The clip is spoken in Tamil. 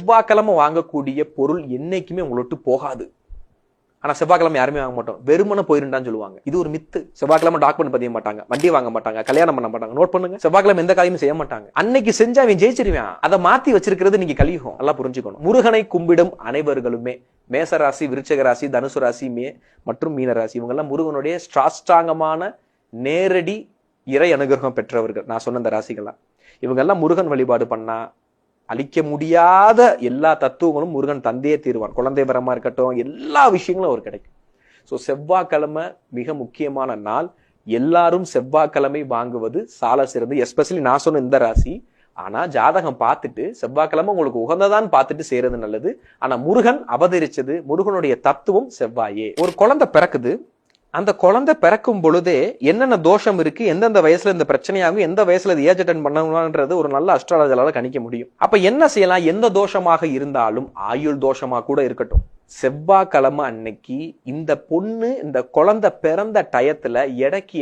செவ்வாய்க்கிழமை வாங்கக்கூடிய பொருள் என்னைக்குமே உங்களோட்டு போகாது. ஆனா செவ்வாய்க்கிழமை யாருமே வாங்க மாட்டோம், வெறுமனை போயிருந்தான்னு சொல்லுவாங்க. இது ஒரு மித்து. செவ்வாய்க்கிழமை டாக்குமெண்ட் பதிய மாட்டாங்க, வண்டி வாங்க மாட்டாங்க, கல்யாணம் பண்ண மாட்டாங்க. நோட் பண்ணுங்க, செவ்வாய்க்கிழமை எந்த காரியமும் செய்ய மாட்டாங்க. அன்னைக்கு செஞ்சா அவன் ஜெயிச்சிருவான். அதை மாத்தி வச்சிருக்கிறது நீங்க கலியுகம். நல்லா புரிஞ்சுக்கணும். முருகனை கும்பிடும் அனைவர்களுமே மேசராசி, விருச்சக ராசி, தனுசு ராசி மற்றும் மீன ராசி, இவங்க எல்லாம் முருகனுடைய ஸ்ட்ராங்கான நேரடி இறை அனுகிரகம் பெற்றவர்கள். நான் சொன்ன இந்த ராசிகள்லாம் இவங்க எல்லாம் முருகன் வழிபாடு பண்ணா அழிக்க முடியாத எல்லா தத்துவங்களும் முருகன் தந்தையே தீர்வான். குழந்தை வரமா இருக்கட்டும், எல்லா விஷயங்களும் அவர் கிடைக்கும். ஸோ செவ்வாய்க்கிழமை மிக முக்கியமான நாள். எல்லாரும் செவ்வாய்க்கிழமை வாங்குவது சால சிறந்து. எஸ்பெஷலி நான் சொன்ன இந்த ராசி. ஆனா ஜாதகம் பார்த்துட்டு செவ்வாய்க்கிழமை உங்களுக்கு உகந்ததான் பார்த்துட்டு செய்யறது நல்லது. ஆனா முருகன் அவதரிச்சது, முருகனுடைய தத்துவம் செவ்வாயே. ஒரு குழந்தை பிறக்குது, அந்த குழந்தை பிறக்கும் பொழுதே என்னென்ன தோஷம் இருக்கு, எந்தெந்த வயசுல இந்த பிரச்சனையாகும், எந்த வயசுல இது ஏஜ் அட்டெண்ட் பண்ணணும்ன்றது ஒரு நல்ல அஸ்ட்ராலஜரால கணிக்க முடியும். அப்ப என்ன செய்யலாம்? எந்த தோஷமாக இருந்தாலும், ஆயுள் தோஷமா கூட இருக்கட்டும், செவ்வாய்க்கிழமை அன்னைக்கு இந்த பொண்ணு இந்த குழந்தை பிறந்த டயத்துல எடைக்கு